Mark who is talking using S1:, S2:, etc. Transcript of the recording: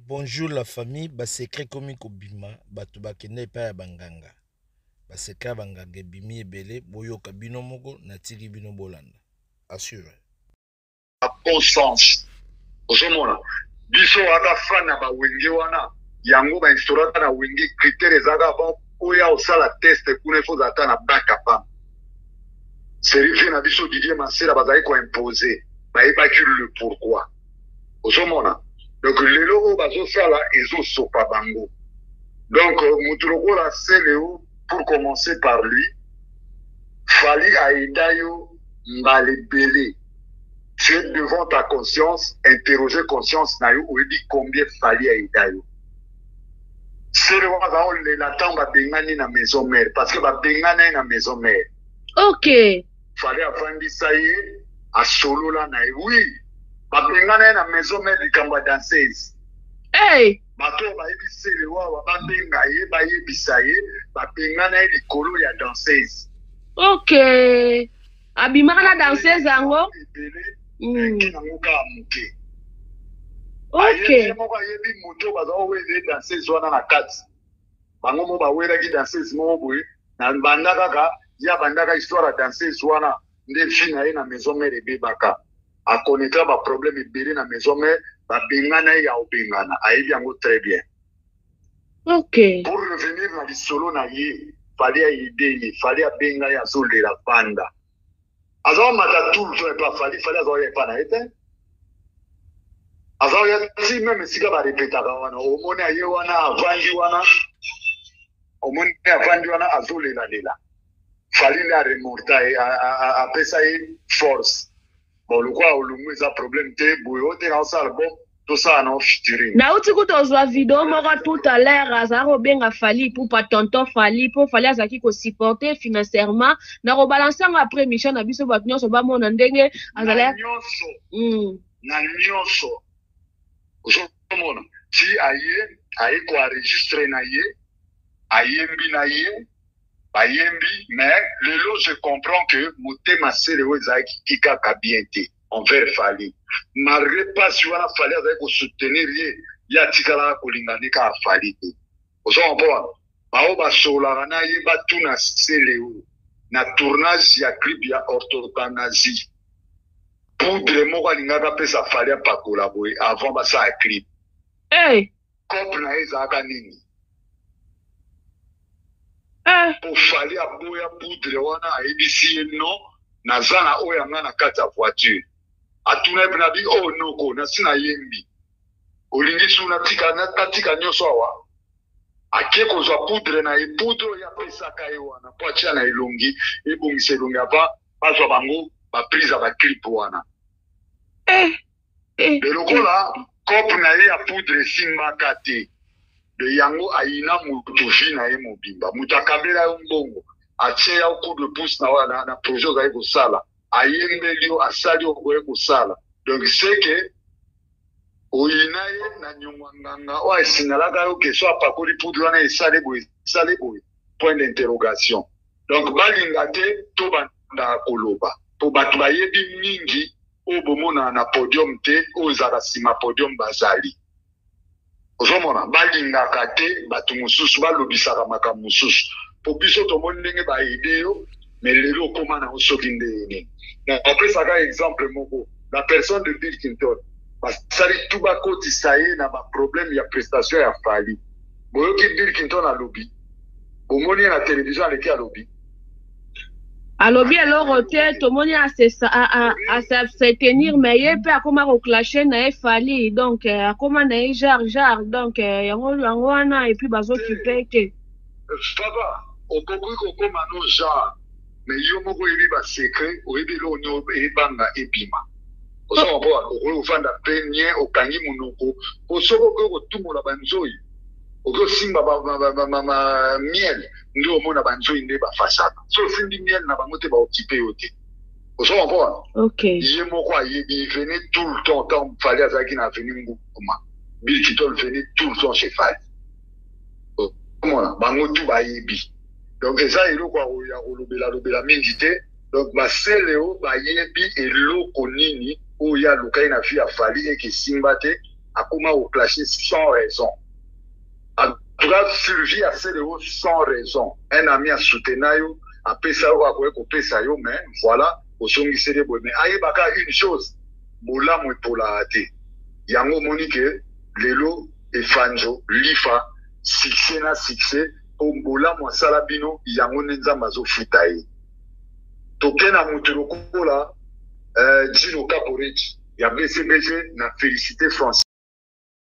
S1: Bonjour la famille, secret komi kobima, bato bakende pa ya banganga. Secret banganga bimi ebele, boyo kabino moko, natili bino bolanda. Assure.
S2: A bon sens. Osomona. Biso aka fana ba wenge wana, yango ba instaurata na wenge critères zaga ba oya osala test kuna faut ata na bakapa. Serifi na biso Didier Masera bazali ko imposer, ba ebaki le pourquoi. Osomona. Donc lelo o bazo sala ezo sopa bango. Donc mutuloko la seleo pour commencer par lui, fallait aidayo mbalebele. Tu es devant ta conscience, interroger conscience na yo, ou dit combien fallait aidayo. C'est le moment où la tombe a bengani na maison mère, parce que ba bengani na maison mère.
S3: Ok.
S2: Fallait avant ça y est, à solo là na oui. Ba bengani na maison mère du kamba danseuse.
S3: Hey.
S2: Bato ba yebisi le wa ba benga ye ba yebisa ye, ba bengani likolo ya danseuse.
S3: Ok. Abimaka na danseuse yango. Ok. Ok.
S2: Pour revenir dans le solo na ye, fallait aider, fallait benga ya zole la banda. Azao mata tout le temps pas fallait azao ya pas na été. Azao ya si même sika ba répéta wana omone aye wana avandi wana omone avandi wana azole la lela. Fallait la remonter a pesa force. Bon le quoi olumu ça problème te boyo te na ça bon tout ça non featuring.
S3: Na uti kutozwa vidéo moko tout à l'heure azaro benga fali pour pas tonton fali pour fali azaki ko supporter financièrement na ko balancer après mission na biso ba nyonso ba mona ndenge azala
S2: na nyonso ozomona ti aye ko enregistrer na ye ayembi na ye bayembi mais lelo je comprends que motema sele ezaki kikaka bien te envers fali malgré pas si wana fali azali ko soutenir ye ya tikala kolingani ka fali te ozomona bao basolaka na ye batuna seleo na tournage ya clip ya orthothanasie poudre moko alingaka pesa fali apakola boye avant basala clip cope na ye ezalaka nini po fali aboya poudre wana ayebisi ye non naza na oyo yanga na kati ya voiture atuna ye mpe na bi oh noko nasi na yembi olingi su natika nyonso awa ake kozwa poudre na ye poudre oyo apesaka ye wana mpo atia na elongi ebongisa elongi ava bazwa bango baprise ya baclip wana lokola cope na ye ya poudre esimbaka te de yango ayina mutu vi na ye mobimba mutu akabela yo mbongo atie ya coup de pouce na projet ozali kosala ayembeli yo asali yo okoye kosala donc c'est que oyina ye na nyongwa nganga oyo esignalaka yo ke so apakoli poudre wana esale boye point d'interrogation donc balinga te to banda koloba po bato bayebi mingi oyo bomona na podium te oyo ezalaka nsima podium bazali ozomona balingaka te bato mosusu balobisaka makambo mosusu po biso tomoni ndenge baide yo mais lelo okóma nango soki ndenge apesaka exemple moko la personne de Bill Clinton basali tu bakotisa ye na baproblème ya prestation ya fali boyoki Bill Clinton alobi bomoni ye na télévision aleki alobi
S3: alobi eloko te tomoni se tenir mais ye mpe akoma koclashe na ye fali donc akoma na ye genre donc yango wana epuis bazokipe te
S2: papa okoki kokóma no genre mais yo moko oyebi basekret oyebi eloko eyebanga ebima ozokomona okoki kofanda mpe nie okangi monoko po soki okoki kotumbola banzoi okoki osimba miel nde omona banzoi nde bafasaka so osimbi miel na bango te baokipe yo te ozokomona ye moko ayebi venait tout le temps tant fali azalaki na aveni ngukuma Bill Clinton venait tout le temps chez fali omona bango tu bayebi donc eza eloko ya kolobela mingi te donc basele oyo bayebi eloko nini oyo alukai na vi ya fali ekesimba te akoma au clasher sans raison. En tout cas, survie à CDO sans raison. Un ami a soutenu, a pesa ou a pesa yo, mais voilà, au son qui s'est débrouillé. Mais aïe, baka une chose, moula mou pour la hâte. Yango monique, lelo et fanjo, lifa, succès na succès, pour moula mou salabino, yango nenza mazo futaï. Token a mouteloko là, Gino Caporich, il y a BCBG, na félicité français.